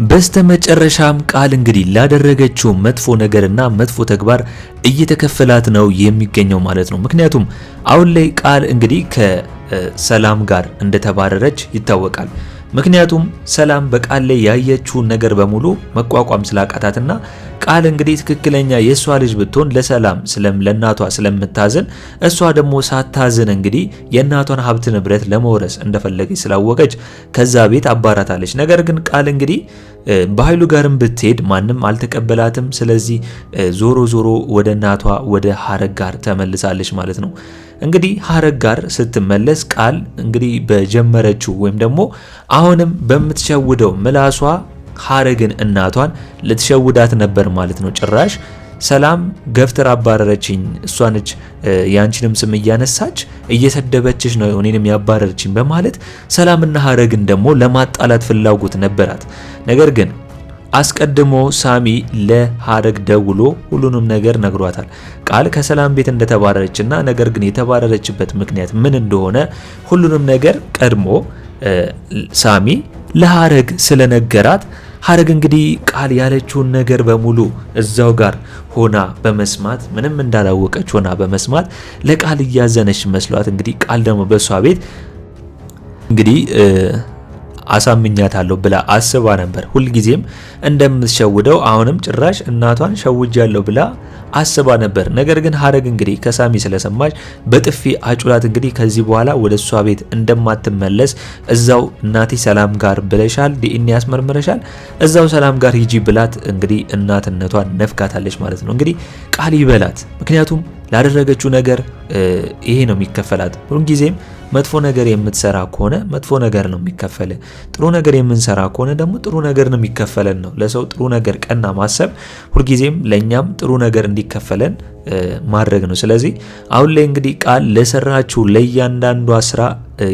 በስተመጨረሻም ቃል እንግዲህ ላደረገችው መጥፎ ነገርና መጥፎ ተግባር እየተከፈላት ነው የሚገኘው ማለት ነው። ምክንያቱም አሁን ላይ ቃል እንግዲህ ከሰላም ጋር እንደተባረረች ይታወቃል። ምክንያቱም ሰላም በቃል ላይ ያየችውን ነገር በሙሉ መቋቋም ስላቃታትና ቃል እንግዲህ ትክክለኛ የሷ ልጅ ብትሆን ለሰላም ለእናቷ ስለምታዝን እሷ ደግሞ ሳታዝን እንግዲህ የእናቷን ሀብት ንብረት ለመውረስ እንደፈለገች ስላወቀች ከዛ ቤት አባራታለች። ነገር ግን ቃል እንግዲህ በኃይሉ ጋርም ብትሄድ ማንም አልተቀበላትም። ስለዚህ ዞሮ ዞሮ ወደ እናቷ ወደ ሀረግ ጋር ተመልሳለች ማለት ነው። እንግዲህ ሀረግ ጋር ስትመለስ ቃል እንግዲህ በጀመረችው ወይም ደግሞ አሁንም በምትሸውደው ምላሷ ሀረግን እናቷን ልትሸውዳት ነበር ማለት ነው። ጭራሽ ሰላም ገፍትር አባረረችኝ፣ እሷ ነች ያንቺንም ስም እያነሳች እየሰደበችሽ ነው እኔንም ያባረረችኝ በማለት ሰላምና ሀረግን ደግሞ ለማጣላት ፍላጎት ነበራት። ነገር ግን አስቀድሞ ሳሚ ለሀረግ ደውሎ ሁሉንም ነገር ነግሯታል። ቃል ከሰላም ቤት እንደተባረረችና ነገር ግን የተባረረችበት ምክንያት ምን እንደሆነ ሁሉንም ነገር ቀድሞ ሳሚ ለሀረግ ስለነገራት ሀረግ እንግዲህ ቃል ያለችውን ነገር በሙሉ እዛው ጋር ሆና በመስማት ምንም እንዳላወቀች ሆና በመስማት ለቃል እያዘነች መስሏት እንግዲህ ቃል ደግሞ በሷ ቤት እንግዲህ አሳምኛታለሁ ብላ አስባ ነበር። ሁልጊዜም እንደምትሸውደው አሁንም ጭራሽ እናቷን ሸውጃለሁ ብላ አስባ ነበር። ነገር ግን ሀረግ እንግዲህ ከሳሚ ስለሰማች በጥፊ አጩላት እንግዲህ ከዚህ በኋላ ወደ እሷ ቤት እንደማትመለስ እዛው እናቴ ሰላም ጋር ብለሻል፣ ዲኤንኤ ያስመርምረሻል፣ እዛው ሰላም ጋር ሂጂ ብላት እንግዲህ እናትነቷን ነፍጋታለች ማለት ነው። እንግዲህ ቃል ይበላት፣ ምክንያቱም ላደረገችው ነገር ይሄ ነው የሚከፈላት። ሁልጊዜም መጥፎ ነገር የምትሰራ ከሆነ መጥፎ ነገር ነው የሚከፈል፣ ጥሩ ነገር የምንሰራ ከሆነ ደግሞ ጥሩ ነገር ነው የሚከፈለን ነው። ለሰው ጥሩ ነገር ቀና ማሰብ ሁልጊዜም ለኛም ጥሩ ነገር እንዲከፈለን ማድረግ ነው። ስለዚህ አሁን ላይ እንግዲህ ቃል ለሰራችው ለእያንዳንዷ ስራ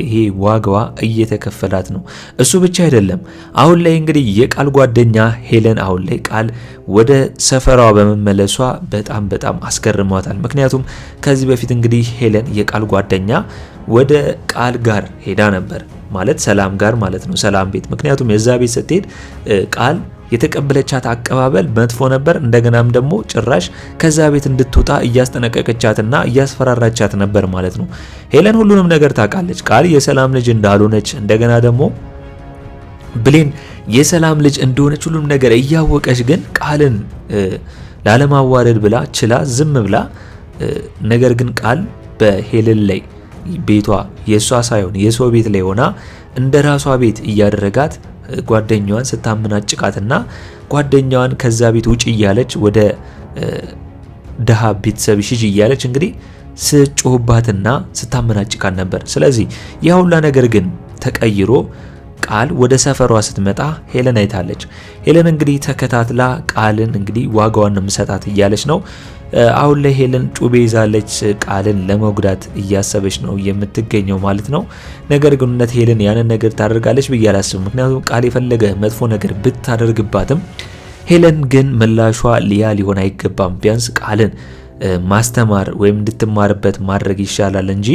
ይሄ ዋጋዋ እየተከፈላት ነው። እሱ ብቻ አይደለም። አሁን ላይ እንግዲህ የቃል ጓደኛ ሄለን አሁን ላይ ቃል ወደ ሰፈሯ በመመለሷ በጣም አስገርሟታል። ምክንያቱም ከዚህ በፊት እንግዲህ ሄለን የቃል ጓደኛ ወደ ቃል ጋር ሄዳ ነበር ማለት ሰላም ጋር ማለት ነው፣ ሰላም ቤት። ምክንያቱም የዛ ቤት ስትሄድ ቃል የተቀበለቻት አቀባበል መጥፎ ነበር። እንደገናም ደግሞ ጭራሽ ከዛ ቤት እንድትወጣ እያስጠነቀቀቻትና እያስፈራራቻት ነበር ማለት ነው። ሄለን ሁሉንም ነገር ታውቃለች። ቃል የሰላም ልጅ እንዳልሆነች እንደገና ደግሞ ብሌን የሰላም ልጅ እንደሆነች ሁሉም ነገር እያወቀች ግን ቃልን ላለማዋረድ ብላ ችላ ዝም ብላ ነገር ግን ቃል በሄለን ላይ ቤቷ የሷ ሳይሆን የሰው ቤት ላይ ሆና እንደ ራሷ ቤት እያደረጋት ጓደኛዋን ስታመናጭቃትና ጓደኛዋን ከዛ ቤት ውጪ እያለች ወደ ደሃ ቤተሰብ ሽጅ እያለች እንግዲህ ስጮህባትና ስታመናጭቃት ነበር። ስለዚህ ያ ሁላ ነገር ግን ተቀይሮ ቃል ወደ ሰፈሯ ስትመጣ ሄለን አይታለች። ሄለን እንግዲህ ተከታትላ ቃልን እንግዲህ ዋጋዋን መስጠት እያለች ነው። አሁን ላይ ሄለን ጩቤ ይዛለች፣ ቃልን ለመጉዳት እያሰበች ነው የምትገኘው ማለት ነው። ነገር ግን እውነት ሄለን ያንን ነገር ታደርጋለች ብዬ አላስብም። ምክንያቱም ቃል የፈለገ መጥፎ ነገር ብታደርግባትም ሄለን ግን ምላሿ ሊያ ሊሆን አይገባም። ቢያንስ ቃልን ማስተማር ወይም እንድትማርበት ማድረግ ይሻላል እንጂ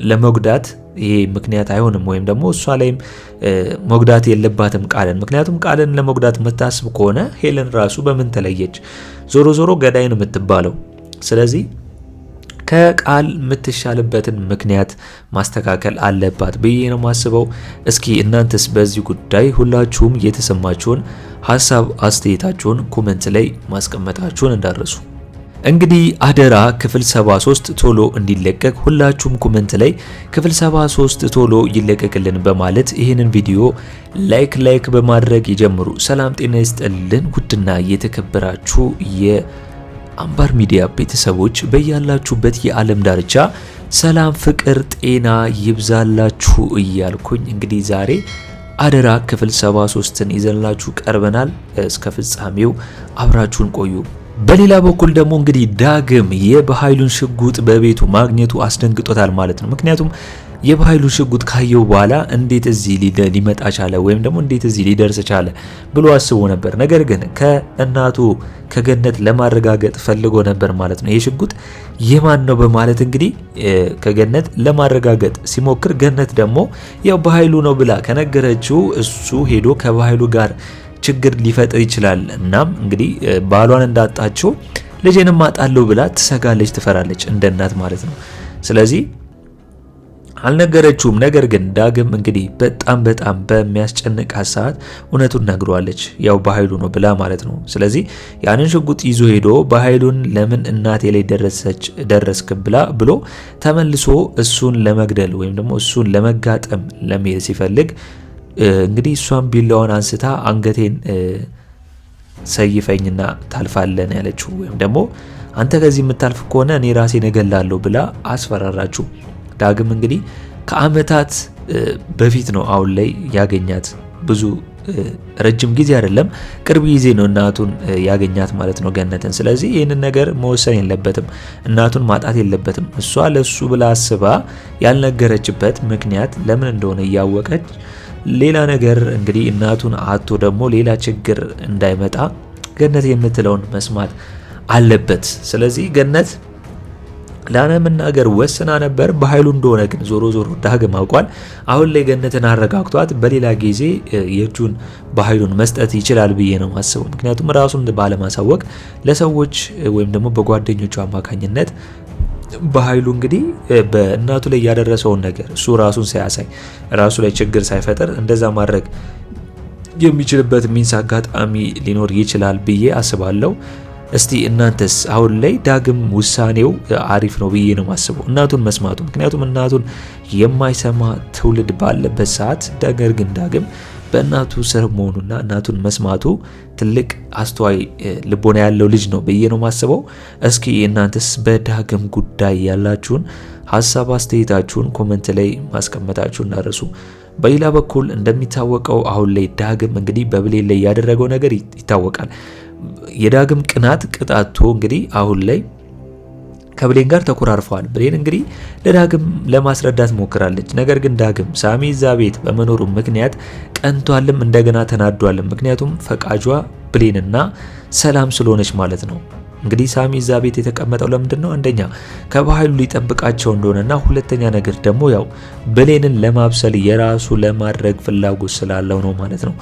ለመጉዳት ይሄ ምክንያት አይሆንም። ወይም ደግሞ እሷ ላይም መጉዳት የለባትም ቃልን። ምክንያቱም ቃልን ለመጉዳት መታስብ ከሆነ ሄለን ራሱ በምን ተለየች? ዞሮ ዞሮ ገዳይ ነው የምትባለው። ስለዚህ ከቃል የምትሻልበትን ምክንያት ማስተካከል አለባት ብዬ ነው ማስበው። እስኪ እናንተስ በዚህ ጉዳይ ሁላችሁም የተሰማችሁን ሀሳብ አስተያየታችሁን ኮሜንት ላይ ማስቀመጣችሁን እንዳትረሱ። እንግዲህ አደራ ክፍል 73 ቶሎ እንዲለቀቅ ሁላችሁም ኮሜንት ላይ ክፍል 73 ቶሎ ይለቀቅልን በማለት ይህንን ቪዲዮ ላይክ በማድረግ ይጀምሩ። ሰላም ጤና ይስጥልን ውድና የተከበራችሁ የአምባር ሚዲያ ቤተሰቦች በያላችሁበት የዓለም ዳርቻ ሰላም፣ ፍቅር፣ ጤና ይብዛላችሁ እያልኩኝ እንግዲህ ዛሬ አደራ ክፍል 73ን ይዘንላችሁ ቀርበናል። እስከ ፍጻሜው አብራችሁን ቆዩ። በሌላ በኩል ደግሞ እንግዲህ ዳግም የበኃይሉን ሽጉጥ በቤቱ ማግኘቱ አስደንግጦታል ማለት ነው። ምክንያቱም የበኃይሉን ሽጉጥ ካየው በኋላ እንዴት እዚህ ሊመጣ ቻለ ወይም ደግሞ እንዴት እዚህ ሊደርስ ቻለ ብሎ አስቦ ነበር። ነገር ግን ከእናቱ ከገነት ለማረጋገጥ ፈልጎ ነበር ማለት ነው። ይሄ ሽጉጥ የማን ነው በማለት እንግዲህ ከገነት ለማረጋገጥ ሲሞክር ገነት ደግሞ ያው በኃይሉ ነው ብላ ከነገረችው እሱ ሄዶ ከበኃይሉ ጋር ችግር ሊፈጥር ይችላል። እናም እንግዲህ ባሏን እንዳጣችው ልጄንም አጣለሁ ብላ ትሰጋለች፣ ትፈራለች እንደ እናት ማለት ነው። ስለዚህ አልነገረችውም። ነገር ግን ዳግም እንግዲህ በጣም በሚያስጨንቃት ሰዓት እውነቱን ነግሯለች። ያው በኃይሉ ነው ብላ ማለት ነው። ስለዚህ ያንን ሽጉጥ ይዞ ሄዶ በኃይሉን ለምን እናቴ ላይ ደረስክ ብሎ ተመልሶ እሱን ለመግደል ወይም ደግሞ እሱን ለመጋጠም ለመሄድ ሲፈልግ እንግዲህ እሷን ቢላዋን አንስታ አንገቴን ሰይፈኝና ታልፋለን ያለችው ወይም ደግሞ አንተ ከዚህ የምታልፍ ከሆነ እኔ ራሴን እገላለሁ ብላ አስፈራራችሁ። ዳግም እንግዲህ ከአመታት በፊት ነው አሁን ላይ ያገኛት። ብዙ ረጅም ጊዜ አይደለም፣ ቅርብ ጊዜ ነው እናቱን ያገኛት ማለት ነው ገነትን። ስለዚህ ይህንን ነገር መወሰን የለበትም፣ እናቱን ማጣት የለበትም። እሷ ለሱ ብላ አስባ ያልነገረችበት ምክንያት ለምን እንደሆነ እያወቀች ሌላ ነገር እንግዲህ እናቱን አቶ ደግሞ ሌላ ችግር እንዳይመጣ ገነት የምትለውን መስማት አለበት። ስለዚህ ገነት ላለመናገር ወስና ነበር። በኃይሉ እንደሆነ ግን ዞሮ ዳግም አውቋል። አሁን ላይ ገነትን አረጋግቷት በሌላ ጊዜ የእጁን በኃይሉን መስጠት ይችላል ብዬ ነው ማስበው። ምክንያቱም ራሱን ባለማሳወቅ ለሰዎች ወይም ደግሞ በጓደኞቹ አማካኝነት በኃይሉ እንግዲህ በእናቱ ላይ ያደረሰውን ነገር እሱ ራሱን ሳያሳይ ራሱ ላይ ችግር ሳይፈጠር እንደዛ ማድረግ የሚችልበት ሚንስ አጋጣሚ ሊኖር ይችላል ብዬ አስባለሁ። እስቲ እናንተስ አሁን ላይ ዳግም ውሳኔው አሪፍ ነው ብዬ ነው ማስበው፣ እናቱን መስማቱ። ምክንያቱም እናቱን የማይሰማ ትውልድ ባለበት ሰዓት ነገር ግን ዳግም በእናቱ ስር መሆኑና እናቱን መስማቱ ትልቅ አስተዋይ ልቦና ያለው ልጅ ነው ብዬ ነው ማስበው። እስኪ እናንተስ በዳግም ጉዳይ ያላችሁን ሀሳብ አስተያየታችሁን ኮሜንት ላይ ማስቀመጣችሁን እንዳትረሱ። በሌላ በኩል እንደሚታወቀው አሁን ላይ ዳግም እንግዲህ በብሌን ላይ ያደረገው ነገር ይታወቃል። የዳግም ቅናት ቅጣቶ እንግዲህ አሁን ላይ ከብሌን ጋር ተኮራርፈዋል። ብሌን እንግዲህ ለዳግም ለማስረዳት ሞክራለች። ነገር ግን ዳግም ሳሚ እዛ ቤት በመኖሩ ምክንያት ቀንቷልም እንደገና ተናዷልም። ምክንያቱም ፈቃጇ ብሌንና ሰላም ስለሆነች ማለት ነው። እንግዲህ ሳሚ እዛ ቤት የተቀመጠው ለምንድን ነው? አንደኛ ከባህሉ ሊጠብቃቸው እንደሆነና ሁለተኛ ነገር ደግሞ ያው ብሌንን ለማብሰል የራሱ ለማድረግ ፍላጎት ስላለው ነው ማለት ነው።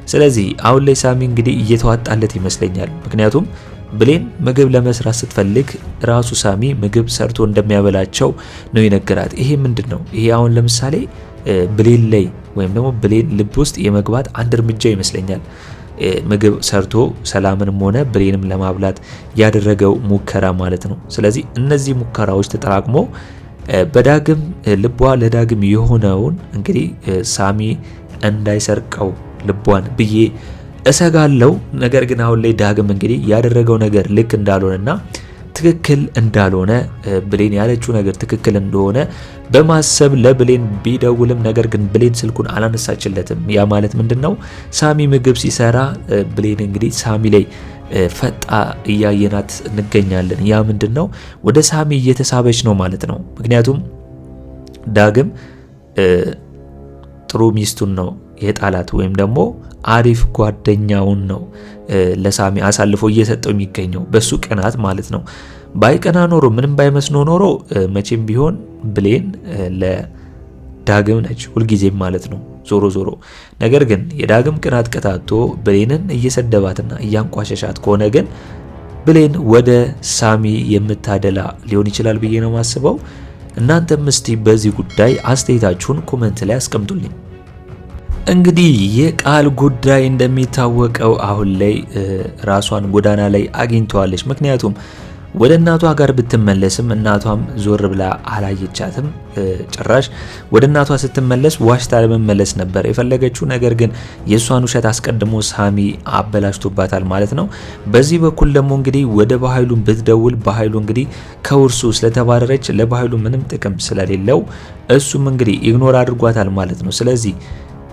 ስለዚህ አሁን ላይ ሳሚ እንግዲህ እየተዋጣለት ይመስለኛል። ምክንያቱም ብሌን ምግብ ለመስራት ስትፈልግ ራሱ ሳሚ ምግብ ሰርቶ እንደሚያበላቸው ነው የነገራት። ይሄ ምንድነው? ይሄ አሁን ለምሳሌ ብሌን ላይ ወይም ደግሞ ብሌን ልብ ውስጥ የመግባት አንድ እርምጃ ይመስለኛል። ምግብ ሰርቶ ሰላምንም ሆነ ብሌንም ለማብላት ያደረገው ሙከራ ማለት ነው። ስለዚህ እነዚህ ሙከራዎች ተጠራቅሞ በዳግም ልቧ ለዳግም የሆነውን እንግዲህ ሳሚ እንዳይሰርቀው ልቧን ብዬ እሰጋለው። ነገር ግን አሁን ላይ ዳግም እንግዲህ ያደረገው ነገር ልክ እንዳልሆነና ትክክል እንዳልሆነ ብሌን ያለችው ነገር ትክክል እንደሆነ በማሰብ ለብሌን ቢደውልም ነገር ግን ብሌን ስልኩን አላነሳችለትም። ያ ማለት ምንድነው? ሳሚ ምግብ ሲሰራ ብሌን እንግዲህ ሳሚ ላይ ፈጣ እያየናት እንገኛለን። ያ ምንድነው? ወደ ሳሚ እየተሳበች ነው ማለት ነው። ምክንያቱም ዳግም ጥሩ ሚስቱን ነው የጣላት ወይም ደግሞ አሪፍ ጓደኛውን ነው ለሳሚ አሳልፎ እየሰጠው የሚገኘው በሱ ቅናት ማለት ነው። ባይቀና ኖሮ ምንም ባይመስኖ ኖሮ መቼም ቢሆን ብሌን ለዳግም ነች ሁልጊዜም ማለት ነው ዞሮ። ነገር ግን የዳግም ቅናት ቀጣቶ ብሌንን እየሰደባትና እያንቋሸሻት ከሆነ ግን ብሌን ወደ ሳሚ የምታደላ ሊሆን ይችላል ብዬ ነው ማስበው። እናንተም እስቲ በዚህ ጉዳይ አስተያየታችሁን ኮሜንት ላይ አስቀምጡልኝ። እንግዲህ የቃል ጉዳይ እንደሚታወቀው አሁን ላይ ራሷን ጎዳና ላይ አግኝተዋለች። ምክንያቱም ወደ እናቷ ጋር ብትመለስም እናቷም ዞር ብላ አላየቻትም። ጭራሽ ወደ እናቷ ስትመለስ ዋሽታ ለመመለስ ነበር የፈለገችው። ነገር ግን የሷን ውሸት አስቀድሞ ሳሚ አበላሽቶባታል ማለት ነው። በዚህ በኩል ደግሞ እንግዲህ ወደ በኃይሉ ብትደውል በኃይሉ እንግዲህ ከውርሱ ስለተባረረች ለበኃይሉ ምንም ጥቅም ስለሌለው እሱም እንግዲህ ኢግኖር አድርጓታል ማለት ነው። ስለዚህ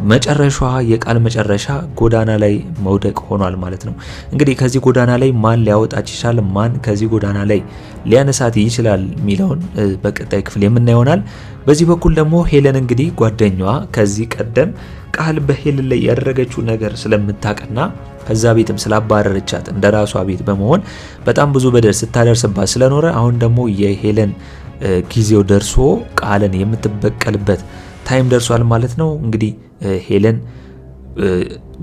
መጨረሻዋ የቃል መጨረሻ ጎዳና ላይ መውደቅ ሆኗል ማለት ነው። እንግዲህ ከዚህ ጎዳና ላይ ማን ሊያወጣች ይችላል፣ ማን ከዚህ ጎዳና ላይ ሊያነሳት ይችላል የሚለውን በቀጣይ ክፍል የምናየው ይሆናል። በዚህ በኩል ደግሞ ሄለን እንግዲህ ጓደኛዋ ከዚህ ቀደም ቃል በሄለን ላይ ያደረገችው ነገር ስለምታቀና ከዛ ቤትም ስላባረረቻት እንደራሷ ቤት በመሆን በጣም ብዙ በደል ስታደርስባት ስለኖረ አሁን ደግሞ የሄለን ጊዜው ደርሶ ቃልን የምትበቀልበት ታይም ደርሷል ማለት ነው። እንግዲህ ሄለን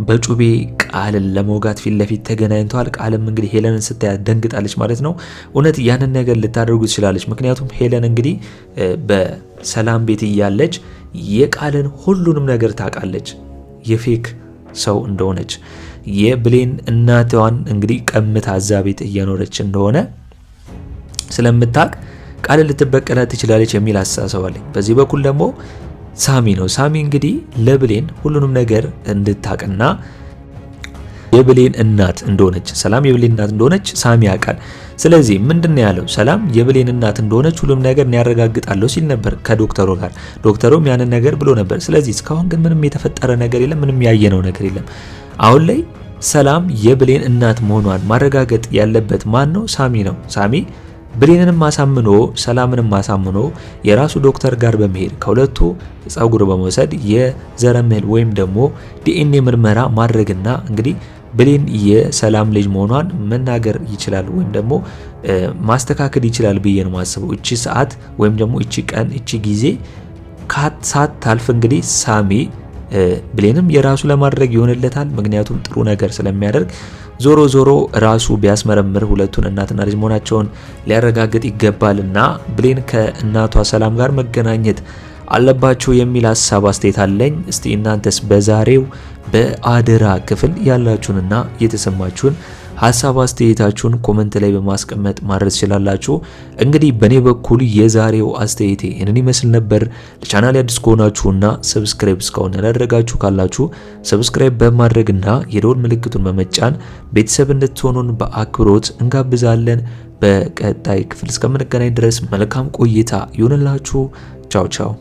በጩቤ ቃልን ለመውጋት ፊት ለፊት ተገናኝተዋል። ቃልም እንግዲህ ሄለንን ስታያት ደንግጣለች ማለት ነው። እውነት ያንን ነገር ልታደርጉ ትችላለች። ምክንያቱም ሄለን እንግዲህ በሰላም ቤት እያለች የቃልን ሁሉንም ነገር ታውቃለች። የፌክ ሰው እንደሆነች የብሌን እናቷን እንግዲህ ቀምታ እዛ ቤት እየኖረች እንደሆነ ስለምታውቅ ቃልን ልትበቀላት ትችላለች የሚል አስተሳሰብ አለኝ። በዚህ በኩል ደግሞ ሳሚ ነው። ሳሚ እንግዲህ ለብሌን ሁሉንም ነገር እንድታቅና የብሌን እናት እንደሆነች ሰላም የብሌን እናት እንደሆነች ሳሚ ያውቃል። ስለዚህ ምንድነው ያለው? ሰላም የብሌን እናት እንደሆነች ሁሉም ነገር ያረጋግጣለሁ ሲል ነበር ከዶክተሩ ጋር። ዶክተሩም ያንን ነገር ብሎ ነበር። ስለዚህ እስካሁን ግን ምንም የተፈጠረ ነገር የለም፣ ምንም ያየነው ነገር የለም። አሁን ላይ ሰላም የብሌን እናት መሆኗን ማረጋገጥ ያለበት ማን ነው? ሳሚ ነው። ሳሚ ብሌንንም ማሳምኖ ሰላምንም ማሳምኖ የራሱ ዶክተር ጋር በመሄድ ከሁለቱ ጸጉር በመውሰድ የዘረመል ወይም ደግሞ ዲኤንኤ ምርመራ ማድረግና እንግዲህ ብሌን የሰላም ልጅ መሆኗን መናገር ይችላል ወይም ደግሞ ማስተካከል ይችላል ብዬ ነው ማስበው። እቺ ሰዓት ወይም ደግሞ እቺ ቀን እቺ ጊዜ ካት ታልፍ እንግዲህ ሳሚ ብሌንም የራሱ ለማድረግ ይሆንለታል። ምክንያቱም ጥሩ ነገር ስለሚያደርግ ዞሮ ዞሮ ራሱ ቢያስመረምር ሁለቱን እናትና ልጅ መሆናቸውን ሊያረጋግጥ ይገባልና ብሌን ከእናቷ ሰላም ጋር መገናኘት አለባቸው የሚል ሀሳብ አስተያየት አለኝ። እስቲ እናንተስ በዛሬው በአደራ ክፍል ያላችሁንና የተሰማችሁን ሀሳብ አስተያየታችሁን ኮሜንት ላይ በማስቀመጥ ማድረስ ይችላላችሁ። እንግዲህ በኔ በኩል የዛሬው አስተያየቴ ይህንን ይመስል ነበር። ለቻናሌ አዲስ ከሆናችሁና ሰብስክራይብ እስካሁን ያላደረጋችሁ ካላችሁ ሰብስክራይብ በማድረግና የደወል ምልክቱን በመጫን ቤተሰብ እንድትሆኑን በአክብሮት እንጋብዛለን። በቀጣይ ክፍል እስከምንገናኝ ድረስ መልካም ቆይታ ይሁንላችሁ። ቻው ቻው።